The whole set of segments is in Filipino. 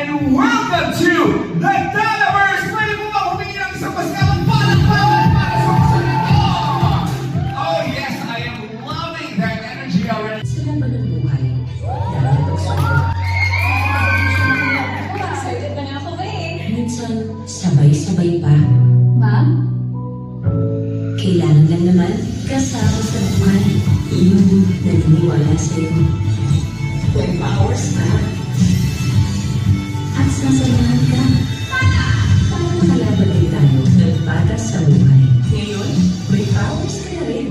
and welcome to the Dalaverse! Pwede mo ba humingi ng isang paskalang palakpakan para sa kasalito? Oh yes, I am loving that energy already. Sila ba ng buhay? Dahil pagsunod. Excited na nga ako ba eh. Minsan, sabay-sabay pa. Ma'am? Kailangan lang naman kasama sa buhay. Yung naniniwala sa'yo. 12 hours pa. At sasamahan ka. Para makalaban din tayo ng patas sa buhay. Ngayon, may powers ka na rin.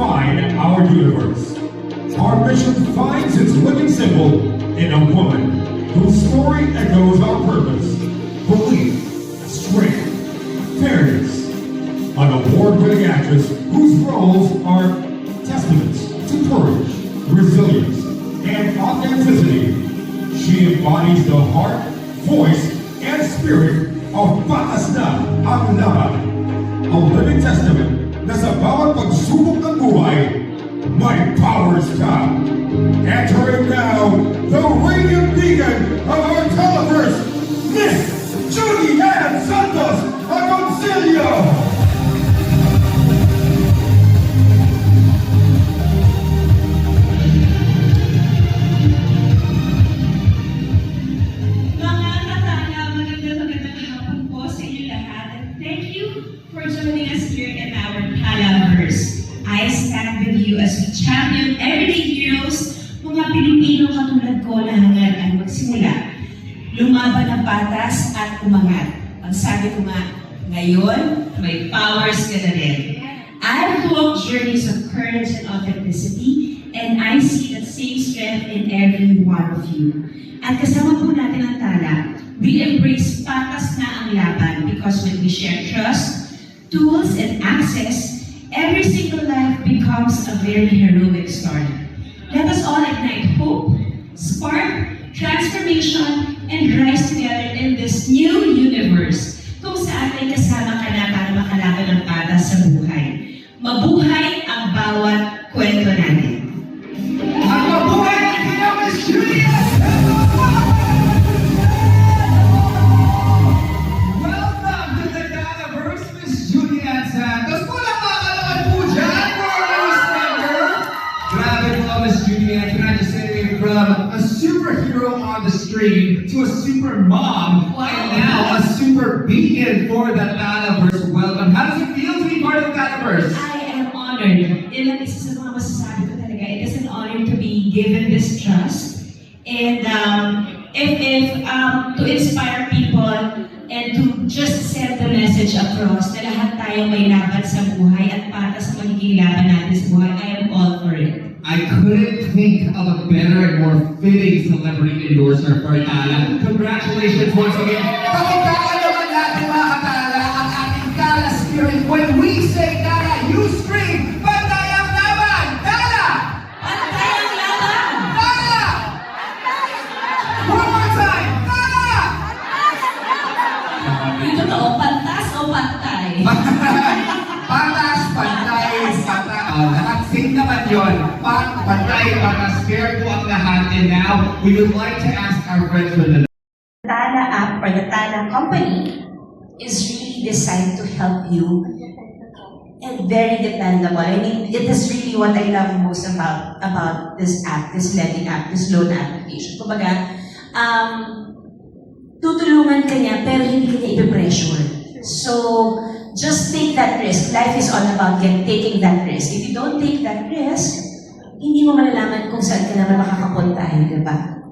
redefine our universe. Our mission finds its living symbol in a woman whose story echoes our purpose, belief, strength, fairness. An award-winning actress whose roles are testaments to courage, resilience, and authenticity. She embodies the heart, voice, and spirit of Batas na ang Laban. A living testament na sa bawat pagsubok ng buhay, may powers ka. Entering now, the radiant beacon of our televerse, Miss Judy Ann Santos Agoncillo! Mga katana, magandang hapon po sa inyo lahat. And thank you for joining us here in our Talaverse. I stand with you as we champion everyday heroes, mga Pilipino katulad ko na hangad ay magsimula. Lumaban ng patas at umangat. Ang sabi ko nga, ngayon, may powers ka na rin. I've walked journeys of courage and authenticity, and I see that same strength in every one of you. At kasama po natin ang tala, we embrace patas na ang laban because when we share trust, tools, and access, every single life becomes a very heroic story. Let us all ignite hope, spark, transformation, and rise together in this new universe kung saan ay kasama ka na para makalaban ng patas sa buhay. Mabuhay ang bawat kwento natin. At mabuhay ang kaya Miss Judy Ann! Welcome to the Talaverse, Miss Judy Ann Santos. Walang makakalaman po dyan for our newest member. Grabe po, Miss Judy Ann. Can I just say, from a superhero on the street to a super mom, and now a super beacon for the Talaverse. Welcome. How does it feel to be part of the Talaverse? I am honored. Yan ang isa sa mga masasabi ko talaga. It is an honor to be given this trust. And to inspire people and to just send the message across na lahat tayo may laban sa buhay at para sa magiging laban natin sa buhay, I am all for it. I couldn't think of a better and more fitting celebrity endorser for Tala. Congratulations once again. Pakitaka naman natin mga katala ang ating Tala spirit. When we say Tala, you scream, Pantay ang laban! Tala! Pantay ang laban! Tala! One more time! Tala! Yung totoo, pantas o pantay? Patas, pantay, pata. Nakatsing naman yun. Pantay, patas. Fair po ang lahat. And now, we would like to ask our friends with the Tala app or the Tala company is really designed to help you and very dependable. I mean, it is really what I love most about this app, this lending app, this loan application. Kumbaga, tutulungan ka niya pero hindi ka niya ipipressure. So, just take that risk. Life is all about taking that risk. If you don't take that risk, hindi mo malalaman kung saan ka naman makakapuntahin, di ba?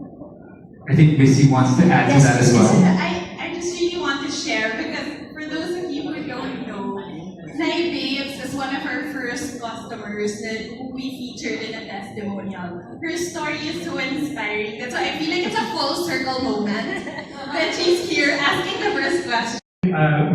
I think Missy wants to add to that as well. I just really want to share because for those of you who don't know, Nay Babes is one of our first customers that we featured in a testimonial. Her story is so inspiring. That's why I feel like it's a full circle moment that she's here asking the first question.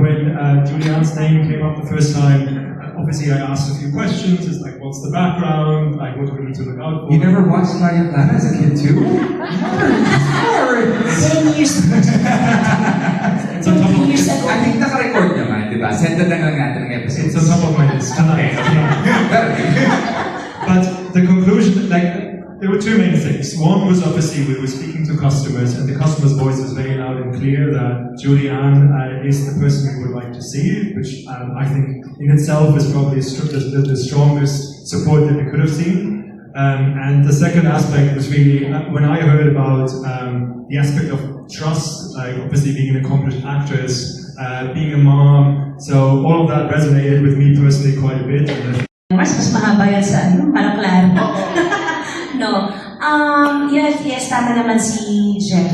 When Julian's name came up the first time, obviously I asked a few questions. It's like, what's the background? Like, what do we need to look out for? You never watched Maria Clara as a kid too? Never! 10 years ago. It's on top of Years my ago. I think naka-record naman, di ba? Send na lang natin ng episode. It's on top of my list. Okay, okay. But the conclusion, like, there were two main things. One was obviously we were speaking to customers, and the customer's voice was very loud and clear that Julianne is the person we would like to see, which I think in itself is probably the strongest support that we could have seen. And the second aspect was really when I heard about the aspect of trust, like obviously being an accomplished actress, being a mom, so all of that resonated with me personally quite a bit. And Mas mahaba yan sa parang klaro. No. Yes, tama naman si Jeff.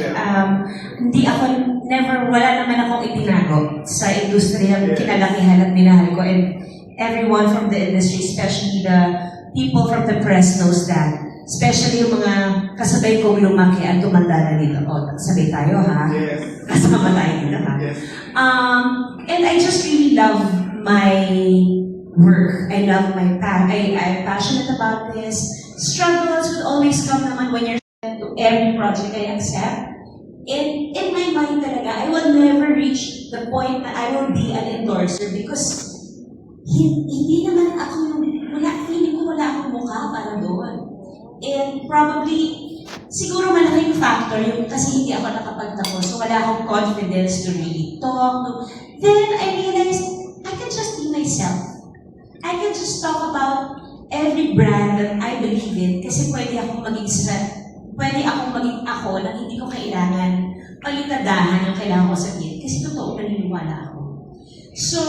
Hindi ako, wala naman akong itinago sa industriya, kinalakihan at minahal ko. And everyone from the industry, especially the people from the press knows that. Especially yung mga kasabay kong lumaki at tumanda na dito. O, sabay tayo ha? Yes. Kasama tayo dito ha? Yes. And I just really love my work. I love my path. I'm passionate about this. Struggles will always come naman when you're to every project I accept. In my mind talaga, I will never reach the point na I will be an endorser because hindi naman ako feeling ko wala akong mukha para doon. And probably, siguro malaking factor yung kasi hindi ako nakapagtapos, so wala akong confidence to really talk. Then I realized, I can just be myself. I can just talk about every brand that I believe in kasi pwede akong maging ako na hindi ko kailangan palitadahan yung kailangan ko sabihin kasi totoo naniniwala ako. So,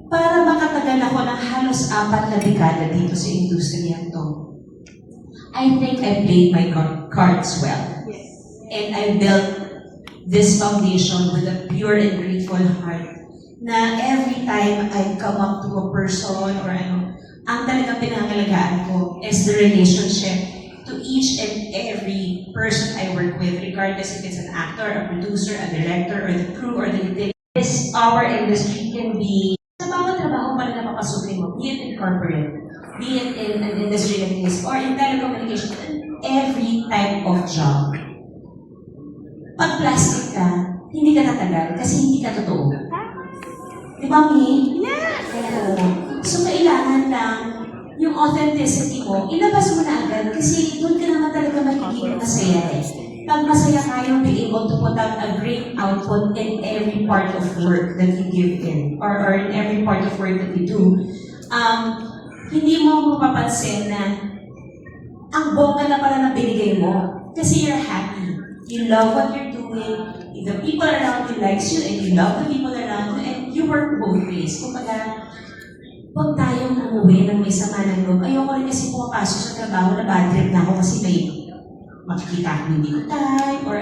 para makatagal ako ng halos 4 na dekada dito sa industriya to, I think I played my cards well. And I built this foundation with a pure and grateful heart na every time I come up to a person or ang talagang pinangalagaan ko is the relationship to each and every person I work with, regardless if it's an actor, a producer, a director, or the crew, or the utility. Our industry can be, sa bawat trabaho pa na napapasukin mo, be it in corporate, be it in an industry like this, or in telecommunications, in every type of job. Pag plastic ka, hindi ka tatagal kasi hindi ka totoo. Di ba, Mi? Yes! So, kailangan lang yung authenticity mo, ilabas mo na agad kasi doon ka naman talaga magiging masaya eh. Pag masaya ka, you'll be able to put out a great output in every part of work that you give in or in every part of work that you do. Hindi mo mapapansin na ang bongga na pala na binigay mo kasi you're happy. You love what you're doing, the people around you likes you, and you love the people around you, and you work both ways. Kumbaga, huwag tayong umuwi ng may sama ng loob. Ayoko rin kasi pumapasok sa trabaho na bad trip na ako kasi may makikita akong hindi ko type, or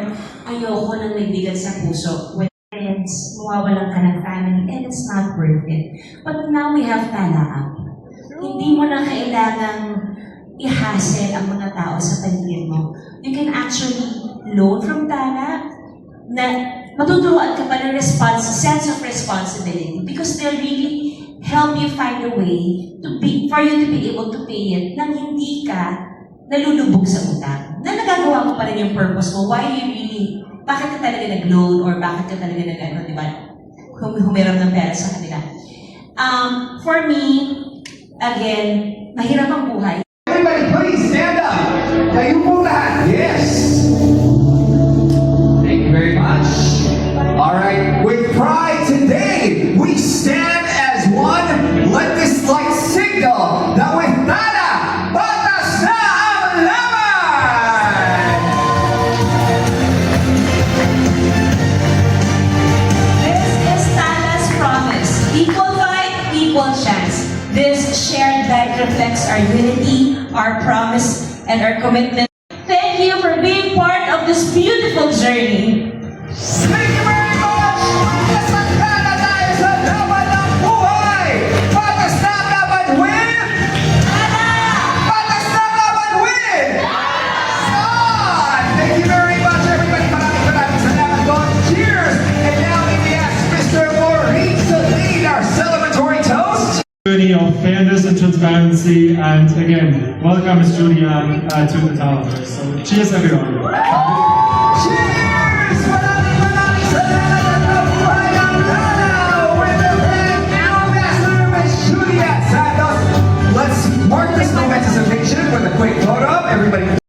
ayoko nang may bigat sa puso. When friends, mawawalan ka ng family, and it's not worth it. But now we have Tala Up. Hindi mo na kailangang i-hassle ang mga tao sa paligid mo. You can actually loan from Tala na matuturuan ka pa ng sense of responsibility because they'll really help you find a way for you to be able to pay it nang hindi ka nalulubog sa utang. Na nagagawa mo pa rin yung purpose mo. Bakit ka talaga nag-loan or bakit ka talaga di ba? Humiram ng pera sa kanila. For me, again, mahirap ang buhay. Everybody, please stand up. Tayo po lahat. Yes. Thank you very much. All right. With pride today, we stand as one. Let this light signal that with Tala, batas na ang laban! This is Tala's promise. Equal fight, equal chance. This shared light reflects our unity, our promise, and our commitment. Thank you for being part of this beautiful journey. Thank you very much! Nasagana tayo sa laban ng buhay! Batas na ang laban with... Batas na ang laban with... Son! Thank you very much, everybody. Maraming salamat doon. Cheers! And now we ask Mr. Maurice to lead our celebratory toast. Journey of fairness and transparency, and again, welcome Ms. Julianne to the Talaverse. So, cheers everyone. Cheers! Maraming salamat at mabuhay ang Tala with the brand ambassador, Ms. Julianne Santos. Let's mark this momentous occasion with a quick photo. Everybody.